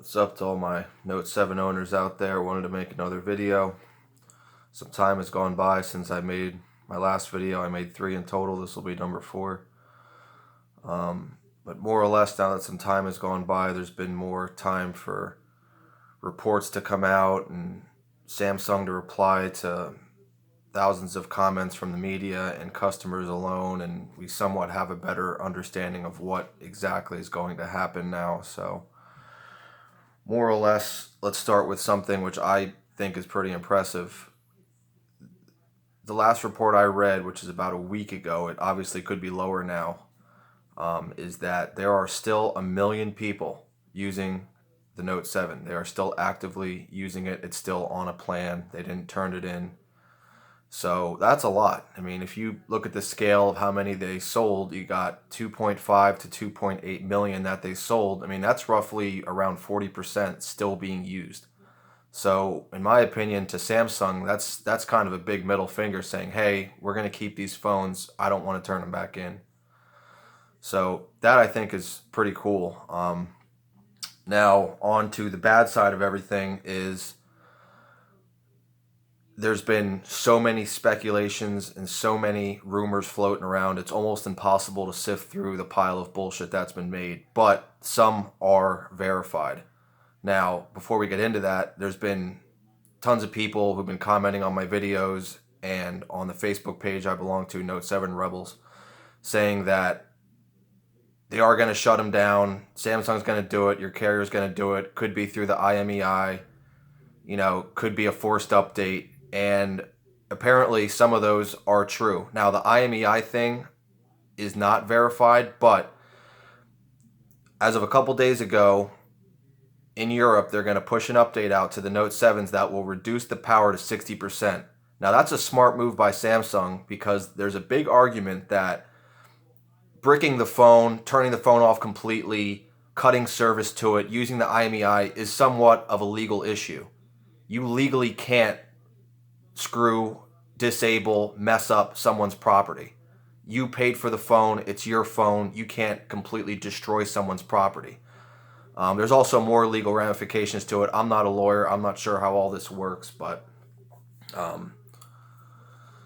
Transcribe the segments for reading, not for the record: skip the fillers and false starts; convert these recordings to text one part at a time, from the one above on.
What's up to all my Note 7 owners out there? Wanted to make another video. Some time has gone by since I made my last video. I made 3 in total. This will be number 4. But more or less, now that some time has gone by, there's been more time for reports to come out and Samsung to reply to thousands of comments from the media and customers alone, and we somewhat have a better understanding of what exactly is going to happen now. So more or less, let's start with something which I think is pretty impressive. The last report I read, which is about a week ago, it obviously could be lower now, is that there are still 1 million people using the Note 7. They are still actively using it. It's still on a plan. They didn't turn it in. So that's a lot. I mean, if you look at the scale of how many they sold, you got 2.5 to 2.8 million that they sold. I mean, that's roughly around 40% still being used. So in my opinion, to Samsung, that's kind of a big middle finger saying, hey, we're going to keep these phones. I don't want to turn them back in. So that I think is pretty cool. Now on to the bad side of everything is there's been so many speculations and so many rumors floating around, it's almost impossible to sift through the pile of bullshit that's been made, but some are verified. Now, before we get into that, there's been tons of people who've been commenting on my videos and on the Facebook page I belong to, Note 7 Rebels, saying that they are going to shut them down. Samsung's going to do it. Your carrier's going to do it. Could be through the IMEI. Could be a forced update. And apparently some of those are true. Now, the IMEI thing is not verified, but as of a couple days ago, in Europe, they're going to push an update out to the Note 7s that will reduce the power to 60%. Now, that's a smart move by Samsung because there's a big argument that bricking the phone, turning the phone off completely, cutting service to it, using the IMEI is somewhat of a legal issue. You legally can't screw, disable, mess up someone's property. You paid for the phone. It's your phone. You can't completely destroy someone's property. There's also more legal ramifications to it. I'm not a lawyer. I'm not sure how all this works, but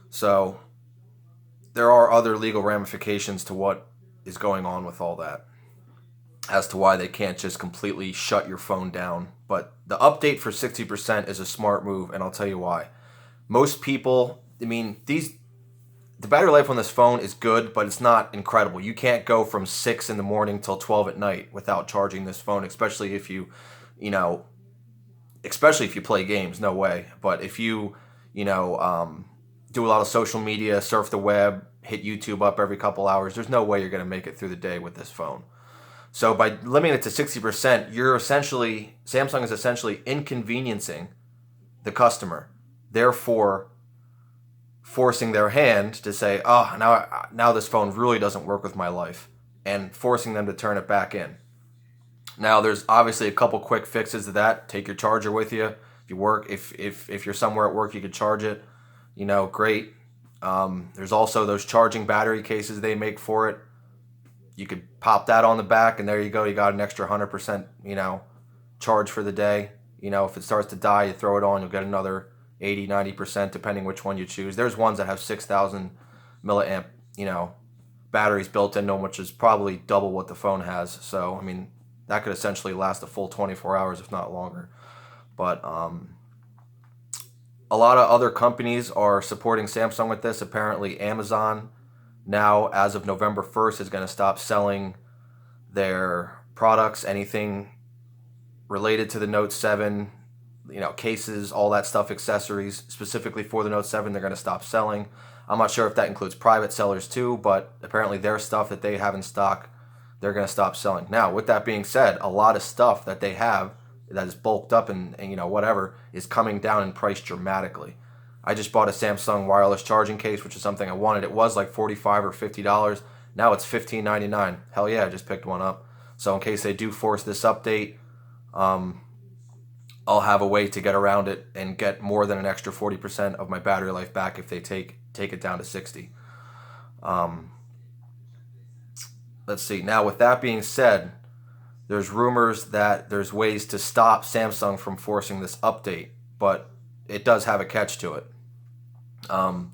so there are other legal ramifications to what is going on with all that as to why they can't just completely shut your phone down. But the update for 60% is a smart move, and I'll tell you why. Most people, the battery life on this phone is good, but it's not incredible. You can't go from 6 in the morning till 12 at night without charging this phone, especially if you play games, no way. But if you, do a lot of social media, surf the web, hit YouTube up every couple hours, there's no way you're going to make it through the day with this phone. So by limiting it to 60%, Samsung is essentially inconveniencing the customer, therefore forcing their hand to say, oh, now this phone really doesn't work with my life, and forcing them to turn it back in. Now, there's obviously a couple quick fixes to that. Take your charger with you. If you work, if you're somewhere at work, you could charge it. Great. There's also those charging battery cases they make for it. You could pop that on the back, and there you go. You got an extra 100%, charge for the day. If it starts to die, you throw it on, you'll get another 80, 90%, depending which one you choose. There's ones that have 6,000 milliamp, batteries built in them, which is probably double what the phone has. So, that could essentially last a full 24 hours, if not longer. But a lot of other companies are supporting Samsung with this. Apparently, Amazon now, as of November 1st, is going to stop selling their products, anything related to the Note 7, cases, all that stuff, accessories, specifically for the Note 7, they're going to stop selling. I'm not sure if that includes private sellers too, but apparently their stuff that they have in stock, they're going to stop selling. Now, with that being said, a lot of stuff that they have that is bulked up and whatever is coming down in price dramatically. I just bought a Samsung wireless charging case, which is something I wanted. It was like $45 or $50. Now it's $15.99. Hell yeah, I just picked one up. So in case they do force this update, I'll have a way to get around it and get more than an extra 40% of my battery life back if they take it down to 60. Let's see. Now, with that being said, There's rumors that there's ways to stop Samsung from forcing this update, but it does have a catch to it. Um,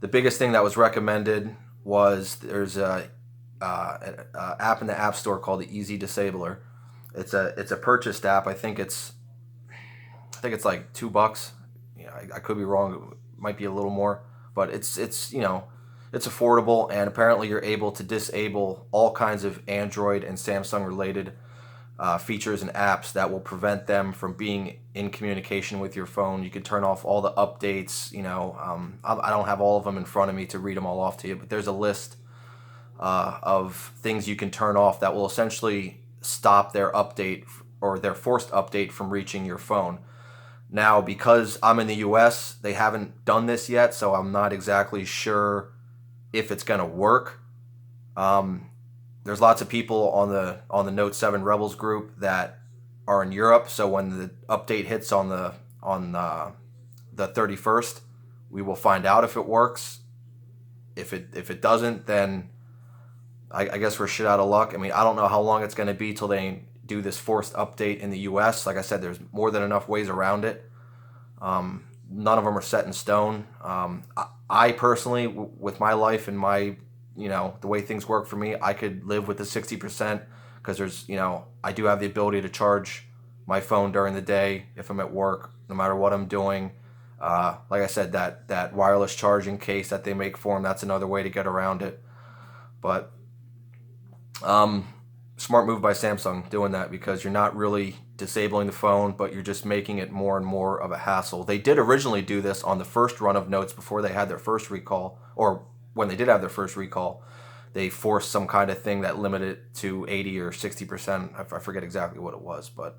the biggest thing that was recommended was there's a app in the App Store called the Easy Disabler. It's a purchased app. I think it's like $2. Yeah, I could be wrong. It might be a little more, but it's it's affordable, and apparently you're able to disable all kinds of Android and Samsung related features and apps that will prevent them from being in communication with your phone. You can turn off all the updates. I don't have all of them in front of me to read them all off to you, but there's a list of things you can turn off that will essentially stop their update or their forced update from reaching your phone. Now, because I'm in the US, they haven't done this yet, so I'm not exactly sure if it's going to work. There's lots of people on the Note 7 Rebels group that are in Europe, so when the update hits on the 31st, we will find out if it works. If it doesn't, then I guess we're shit out of luck. I mean, I don't know how long it's going to be till they do this forced update in the US. Like I said, there's more than enough ways around it. None of them are set in stone. I personally, with my life and my, the way things work for me, I could live with the 60% because I do have the ability to charge my phone during the day if I'm at work, no matter what I'm doing. Like I said, that wireless charging case that they make for them, that's another way to get around it. But smart move by Samsung doing that, because you're not really disabling the phone, but you're just making it more and more of a hassle. They did originally do this on the first run of Notes before they had their first recall, or when they did have their first recall, they forced some kind of thing that limited it to 80 or 60%. I forget exactly what it was, but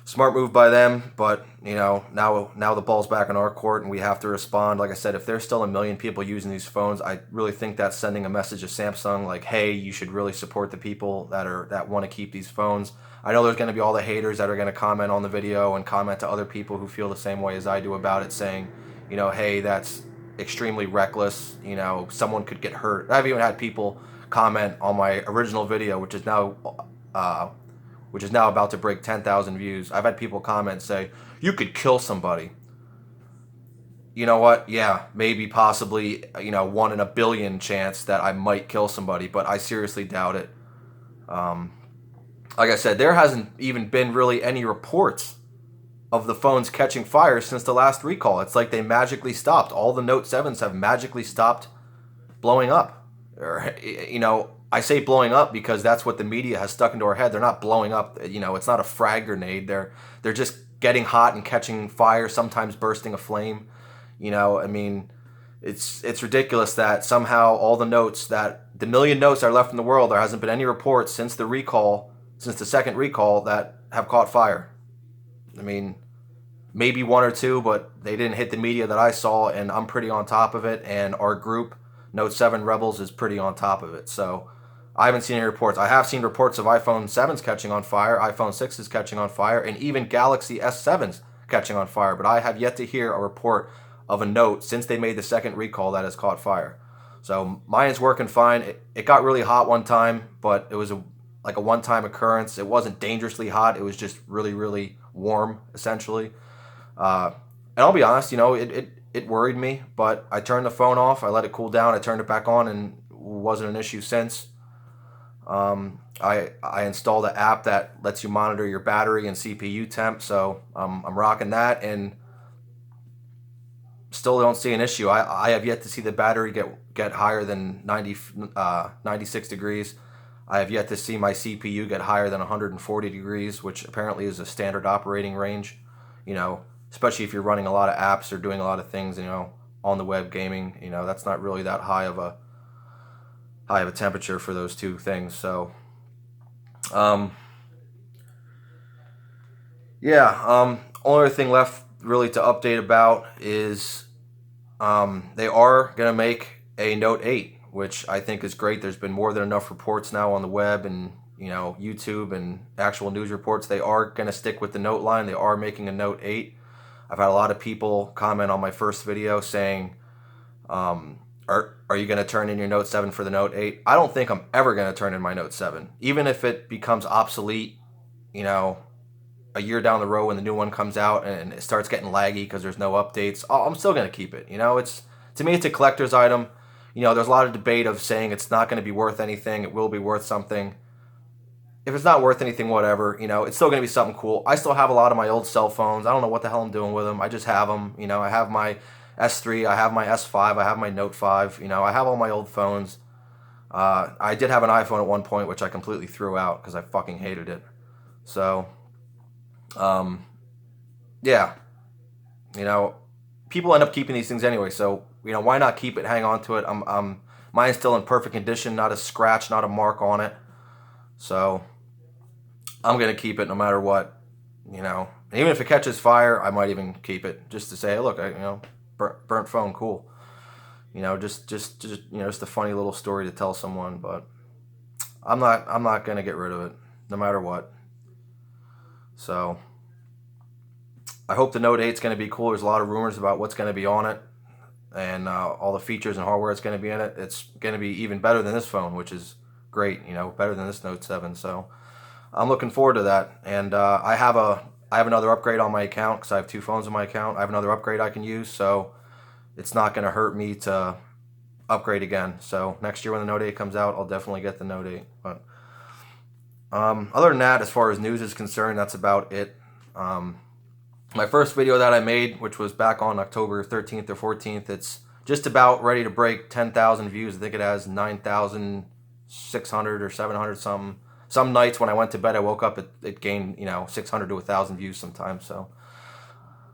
smart move by them. But now the ball's back in our court and we have to respond. Like I said, if there's still a million people using these phones, I really think that's sending a message to Samsung like, hey, you should really support the people that want to keep these phones. I know there's going to be all the haters that are going to comment on the video and comment to other people who feel the same way as I do about it, saying, hey, that's extremely reckless. Someone could get hurt. I've even had people comment on my original video, which is now about to break 10,000 views. I've had people comment, say, you could kill somebody. You know what? Yeah, maybe, possibly, 1 in a billion chance that I might kill somebody, but I seriously doubt it. Like I said, there hasn't even been really any reports of the phones catching fire since the last recall. It's like they magically stopped. All the Note 7s have magically stopped blowing up. I say blowing up because that's what the media has stuck into our head. They're not blowing up. It's not a frag grenade. They're just getting hot and catching fire, sometimes bursting a flame. It's ridiculous that somehow all the notes, that the million notes that are left in the world, there hasn't been any reports since the second recall that have caught fire. Maybe 1 or 2, but they didn't hit the media that I saw, and I'm pretty on top of it, and our group, Note 7 Rebels, is pretty on top of it. So I haven't seen any reports. I have seen reports of iPhone 7s catching on fire, iPhone 6s catching on fire, and even Galaxy S7s catching on fire, but I have yet to hear a report of a Note since they made the second recall that has caught fire. So mine's working fine. It got really hot one time, but it was like a one-time occurrence. It wasn't dangerously hot. It was just really, really warm, essentially. And I'll be honest, it worried me, but I turned the phone off. I let it cool down. I turned it back on, and it wasn't an issue since. I installed an app that lets you monitor your battery and CPU temp, so I'm rocking that, and still don't see an issue. I have yet to see the battery get higher than 96 degrees. I have yet to see my CPU get higher than 140 degrees, which apparently is a standard operating range, especially if you're running a lot of apps or doing a lot of things, on the web, gaming. That's not really that high of a temperature for those two things. So only other thing left really to update about is they are going to make a Note 8, which I think is great. There's been more than enough reports now on the web and YouTube and actual news reports. They are going to stick with the Note line. They are making a Note 8. I've had a lot of people comment on my first video saying, Are you going to turn in your Note 7 for the Note 8? I don't think I'm ever going to turn in my Note 7. Even if it becomes obsolete, you know, a year down the road when the new one comes out and it starts getting laggy because there's no updates, I'm still going to keep it. You know, it's, to me, it's a collector's item. You know, there's a lot of debate of saying it's not going to be worth anything. It will be worth something. If it's not worth anything, whatever, you know, it's still going to be something cool. I still have a lot of my old cell phones. I don't know what the hell I'm doing with them. I just have them. You know, I have my S3, I have my S5, I have my Note 5. You know, I have all my old phones. I did have an iPhone at one point, which I completely threw out because I fucking hated it. So, um, yeah, you know, people end up keeping these things anyway. So, you know, why not keep it? Hang on to it. Mine's still in perfect condition, not a scratch, not a mark on it. So, I'm gonna keep it no matter what. You know, even if it catches fire, I might even keep it just to say, hey, look, burnt phone, cool. You know, just you know, just a funny little story to tell someone. But I'm not gonna get rid of it, no matter what. So I hope the Note 8 is gonna be cool. There's a lot of rumors about what's gonna be on it and all the features and hardware that's gonna be in it. It's gonna be even better than this phone, which is great. You know, better than this Note 7. So I'm looking forward to that. And I have another upgrade on my account because I have two phones on my account. I have another upgrade I can use, so it's not going to hurt me to upgrade again. So next year when the Note 8 comes out, I'll definitely get the Note 8. But other than that, as far as news is concerned, that's about it. My first video that I made, which was back on October 13th or 14th, it's just about ready to break 10,000 views. I think it has 9,600 or 700 something. Some nights when I went to bed, I woke up, it gained, you know, 600 to 1,000 views sometimes. So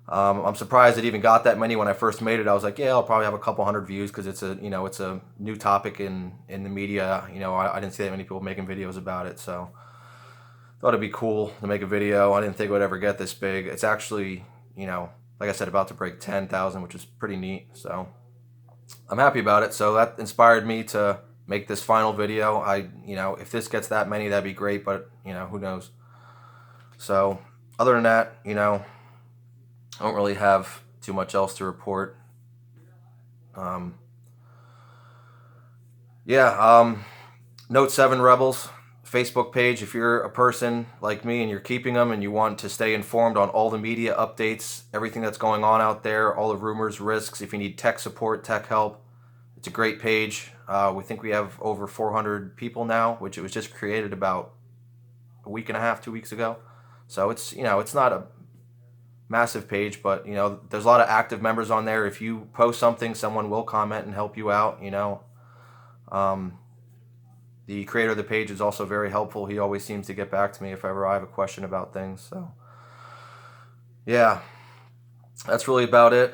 I'm surprised it even got that many when I first made it. I was like, yeah, I'll probably have a couple hundred views because it's a, you know, it's a new topic in the media. You know, I didn't see that many people making videos about it. So thought it'd be cool to make a video. I didn't think it would ever get this big. It's actually, you know, like I said, about to break 10,000, which is pretty neat. So I'm happy about it. So that inspired me to make this final video. You know, if this gets that many, that'd be great, but, you know, who knows. So other than that, you know, I don't really have too much else to report. Um, Note 7 Rebels Facebook page. If you're a person like me and you're keeping them and you want to stay informed on all the media updates, everything that's going on out there, all the rumors, risks, if you need tech support, tech help, it's a great page. We think we have over 400 people now, which it was just created about a week and a half, 2 weeks ago. So it's, you know, it's not a massive page, but, you know, there's a lot of active members on there. If you post something, someone will comment and help you out, you know. The creator of the page is also very helpful. He always seems to get back to me if ever I have a question about things. So, yeah, that's really about it.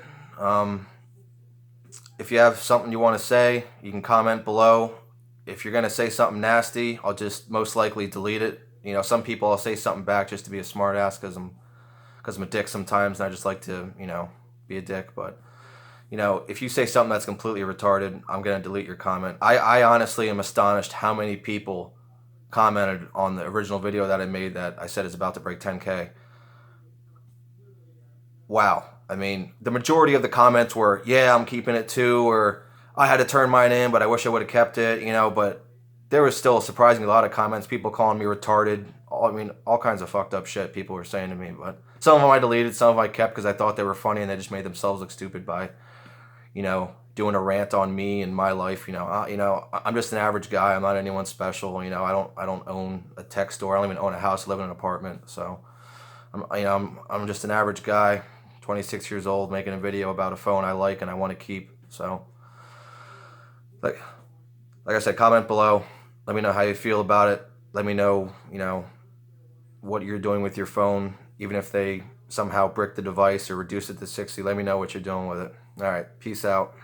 If you have something you want to say, you can comment below. If you're going to say something nasty, I'll just most likely delete it. You know, some people I'll say something back just to be a smart ass because I'm a dick sometimes and I just like to, you know, be a dick. But, you know, if you say something that's completely retarded, I'm going to delete your comment. I honestly am astonished how many people commented on the original video that I made that I said is about to break 10K. Wow. I mean, the majority of the comments were, yeah, I'm keeping it too, or I had to turn mine in, but I wish I would have kept it, you know, but there was still surprisingly a lot of comments, people calling me retarded. I mean, all kinds of fucked up shit people were saying to me, but some of them I deleted, some of them I kept because I thought they were funny and they just made themselves look stupid by, you know, doing a rant on me and my life. You know, I'm just an average guy. I'm not anyone special. You know, I don't own a tech store. I don't even own a house. I live in an apartment. So, I'm just an average guy, 26 years old, making a video about a phone I like and I want to keep. So, like I said, comment below. Let me know how you feel about it. Let me know, you know, what you're doing with your phone, even if they somehow brick the device or reduce it to 60. Let me know what you're doing with it. All right, peace out.